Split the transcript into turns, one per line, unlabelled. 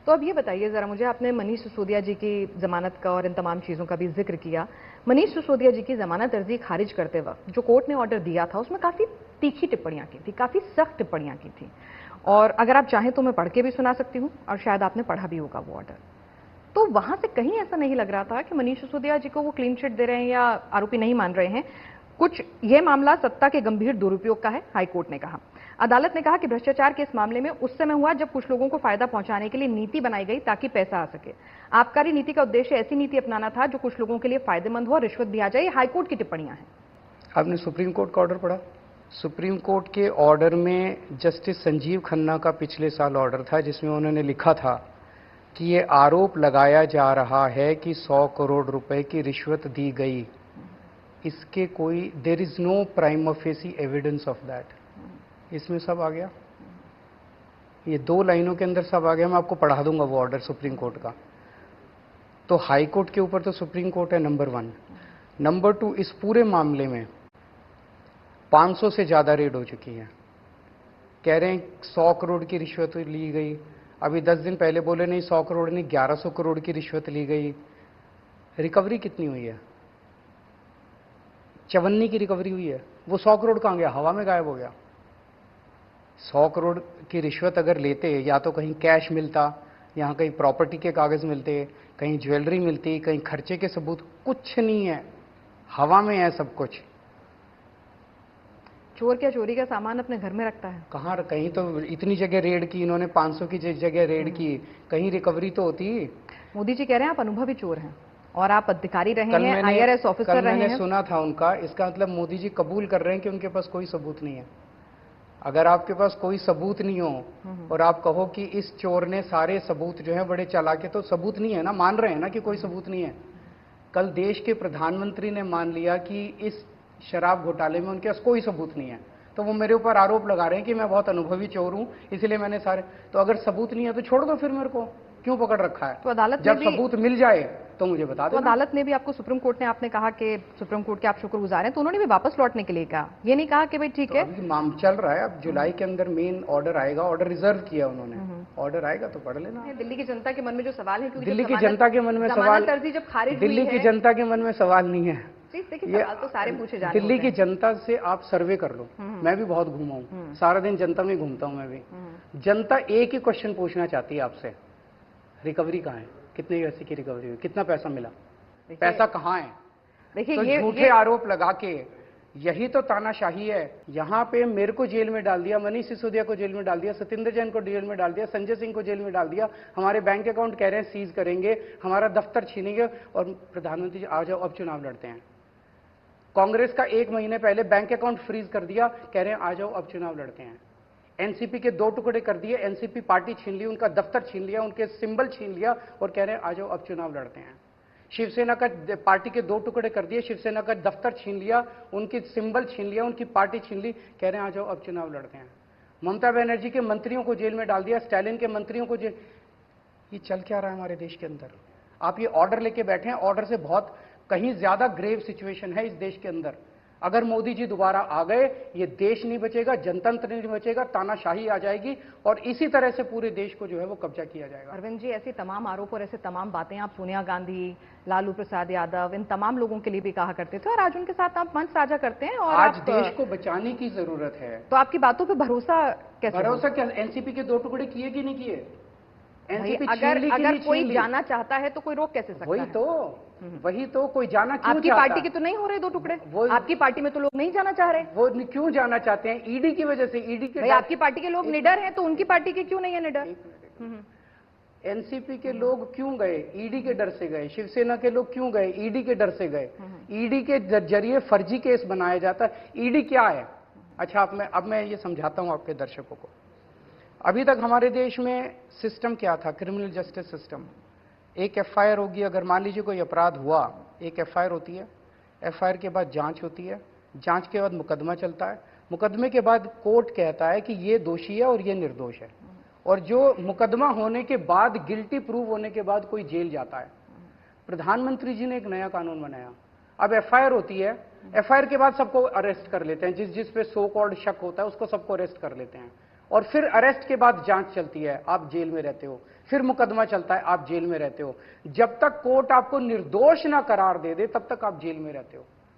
तो अब ये बताइए जरा मुझे, आपने मनीष सिसोदिया जी की जमानत का और इन तमाम चीजों का भी जिक्र किया। मनीष सिसोदिया जी की जमानत अर्जी खारिज करते वक्त जो कोर्ट ने ऑर्डर दिया था उसमें काफी तीखी टिप्पणियां की थी, काफी सख्त टिप्पणियां की थी, और अगर आप चाहें तो मैं पढ़ के भी सुना सकती हूँ, और शायद आपने पढ़ा भी होगा वो ऑर्डर। तो वहां से कहीं ऐसा नहीं लग रहा था कि मनीष सिसोदिया जी को वो क्लीन चिट दे रहे हैं या आरोपी नहीं मान रहे हैं। कुछ यह मामला सत्ता के गंभीर दुरुपयोग का है, हाईकोर्ट ने कहा। अदालत ने कहा कि भ्रष्टाचार के इस मामले में उस समय हुआ जब कुछ लोगों को फायदा पहुंचाने के लिए नीति बनाई गई ताकि पैसा आ सके। आबकारी नीति का उद्देश्य ऐसी नीति अपनाना था जो कुछ लोगों के लिए फायदेमंद हो और रिश्वत भी आ जाए। हाईकोर्ट की टिप्पणियां हैं।
आपने सुप्रीम कोर्ट का ऑर्डर पढ़ा? सुप्रीम कोर्ट के ऑर्डर में जस्टिस संजीव खन्ना का पिछले साल ऑर्डर था जिसमें उन्होंने लिखा था कि ये आरोप लगाया जा रहा है कि 100 करोड़ रुपए की रिश्वत दी गई, इसके कोई there is no prima facie evidence of that. इसमें सब आ गया, ये 2 लाइनों के अंदर सब आ गया। मैं आपको पढ़ा दूंगा वो ऑर्डर सुप्रीम कोर्ट का। तो हाई कोर्ट के ऊपर तो सुप्रीम कोर्ट है नंबर 1। नंबर 2, इस पूरे मामले में 500 से ज्यादा रेड हो चुकी है। कह रहे हैं 100 करोड़ की रिश्वत ली गई, अभी 10 दिन पहले बोले नहीं 100 करोड़ नहीं 1100 करोड़ की रिश्वत ली गई। रिकवरी कितनी हुई है? 54 की रिकवरी हुई है। वो 100 करोड़ कहां गया? हवा में गायब हो गया। 100 करोड़ की रिश्वत अगर लेते, या तो कहीं कैश मिलता, यहां कहीं प्रॉपर्टी के कागज मिलते, कहीं ज्वेलरी मिलती, कहीं खर्चे के सबूत, कुछ नहीं है, हवा में है सब कुछ।
चोर क्या चोरी का सामान अपने घर में रखता है?
कहाँ? कहीं तो इतनी जगह रेड की इन्होंने, 500 की जगह रेड की, कहीं रिकवरी तो होती।
मोदी जी कह रहे हैं आप अनुभवी चोर हैं और आप अधिकारी रहे हैं, IRS ऑफिसर रहे हैं।
मैंने सुना था उनका, इसका मतलब मोदी जी कबूल कर रहे हैं कि उनके पास कोई सबूत नहीं है। अगर आपके पास कोई सबूत नहीं हो और आप कहो कि इस चोर ने सारे सबूत जो है बड़े चालाक, तो सबूत नहीं है ना, मान रहे हैं ना कि कोई सबूत नहीं है। कल देश के प्रधानमंत्री ने मान लिया कि इस शराब घोटाले में उनके पास कोई सबूत नहीं है, तो वो मेरे ऊपर आरोप लगा रहे हैं कि मैं बहुत अनुभवी चोर हूं इसलिए मैंने सारे। तो अगर सबूत नहीं है तो छोड़ दो, फिर मेरे को क्यों पकड़ रखा है?
तो अदालत
जब सबूत मिल जाए तो मुझे बता दो।
तो अदालत ने भी आपको, सुप्रीम कोर्ट ने, आपने कहा कि सुप्रीम कोर्ट के आप शुक्रगुजार हैं, तो उन्होंने भी वापस लौटने के लिए कहा, ये नहीं कहा कि भाई ठीक है।
अभी मामला चल रहा है, अब जुलाई के अंदर मेन ऑर्डर आएगा, ऑर्डर रिजर्व किया उन्होंने, ऑर्डर आएगा तो पढ़ लेना।
दिल्ली की जनता के मन में जो सवाल है, क्योंकि
दिल्ली की जनता के मन में सवाल,
जब खारिज
दिल्ली की जनता के मन में सवाल नहीं है।
देखिए सवाल तो सारे पूछे जाने
दिल्ली की जनता से आप सर्वे कर लो, मैं भी बहुत घूमा हूँ, सारा दिन जनता में घूमता हूँ मैं भी। जनता एक ही क्वेश्चन पूछना चाहती है आपसे, रिकवरी कहाँ है? कितने पैसे की रिकवरी हुई? कितना पैसा मिला? पैसा कहाँ है?
देखिए,
तो
ये
झूठे आरोप लगा के, यही तो तानाशाही है। यहां पे मेरे को जेल में डाल दिया, मनीष सिसोदिया को जेल में डाल दिया, सत्येंद्र जैन को जेल में डाल दिया, संजय सिंह को जेल में डाल दिया, हमारे बैंक अकाउंट कह रहे हैं सीज करेंगे, हमारा दफ्तर छीनेंगे, और प्रधानमंत्री जी आ जाओ अब चुनाव लड़ते हैं। कांग्रेस का 1 महीने पहले बैंक अकाउंट फ्रीज कर दिया, कह रहे हैं आ जाओ अब चुनाव लड़ते हैं। एनसीपी के 2 टुकड़े कर दिए, एनसीपी पार्टी छीन ली, उनका दफ्तर छीन लिया, उनके सिंबल छीन लिया, और कह रहे हैं आ जाओ अब चुनाव लड़ते हैं। शिवसेना का पार्टी के 2 टुकड़े कर दिए, शिवसेना का दफ्तर छीन लिया, उनकी सिंबल छीन लिया, उनकी पार्टी छीन ली, कह रहे हैं आ जाओ अब चुनाव लड़ते हैं। ममता बनर्जी के मंत्रियों को जेल में डाल दिया, स्टालिन के मंत्रियों को जेल। ये चल क्या रहा है हमारे देश के अंदर? आप ये ऑर्डर लेके बैठे हैं, ऑर्डर से बहुत कहीं ज्यादा ग्रेव सिचुएशन है इस देश के अंदर। अगर मोदी जी दोबारा आ गए, ये देश नहीं बचेगा, जनतंत्र नहीं बचेगा, तानाशाही आ जाएगी, और इसी तरह से पूरे देश को जो है वो कब्जा किया जाएगा।
अरविंद जी, ऐसे तमाम आरोप और ऐसे तमाम बातें आप सोनिया गांधी, लालू प्रसाद यादव, इन तमाम लोगों के लिए भी कहा करते थे, और आज उनके साथ आप मंच साझा करते हैं, और
आज देश को बचाने की जरूरत है।
तो आपकी बातों पर भरोसा कैसे?
भरोसा क्या? एनसीपी के 2 टुकड़े किए कि नहीं किए?
अगर कोई जाना चाहता है तो कोई रोक कैसे सकता है?
वही तो कोई जाना क्यों
आपकी पार्टी के तो नहीं हो रहे 2 टुकड़े? आपकी पार्टी में तो लोग नहीं जाना चाह रहे।
वो क्यों जाना चाहते हैं? ईडी की वजह से। ईडी के,
आपकी पार्टी के लोग निडर हैं, तो उनकी पार्टी के क्यों नहीं है निडर?
एनसीपी के लोग क्यों गए? ईडी के डर से गए। शिवसेना के लोग क्यों गए? ईडी के डर से गए। ईडी के जरिए फर्जी केस बनाया जाता है। ईडी क्या है? अच्छा, अब मैं ये समझाता हूं आपके दर्शकों को। अभी तक हमारे देश में सिस्टम क्या था? Criminal justice system. एक एफआईआर होगी, अगर मान लीजिए कोई अपराध हुआ, एक एफआईआर होती है, एफआईआर के बाद जांच होती है, जांच के बाद मुकदमा चलता है, मुकदमे के बाद कोर्ट कहता है कि ये दोषी है और ये निर्दोष है, और जो मुकदमा होने के बाद, गिल्टी प्रूव होने के बाद कोई जेल जाता है। प्रधानमंत्री जी ने एक नया कानून बनाया। अब एफआईआर होती है, एफआईआर के बाद सबको अरेस्ट कर लेते हैं, जिस पे सो कॉल्ड शक होता है उसको सबको अरेस्ट कर लेते हैं, और फिर अरेस्ट के बाद जांच चलती है, आप जेल में रहते हो। फिर मुकदमा चलता है, आप जेल में रहते हो। जब तक कोर्ट आपको निर्दोष ना करार दे दे तब तक आप जेल में रहते हो।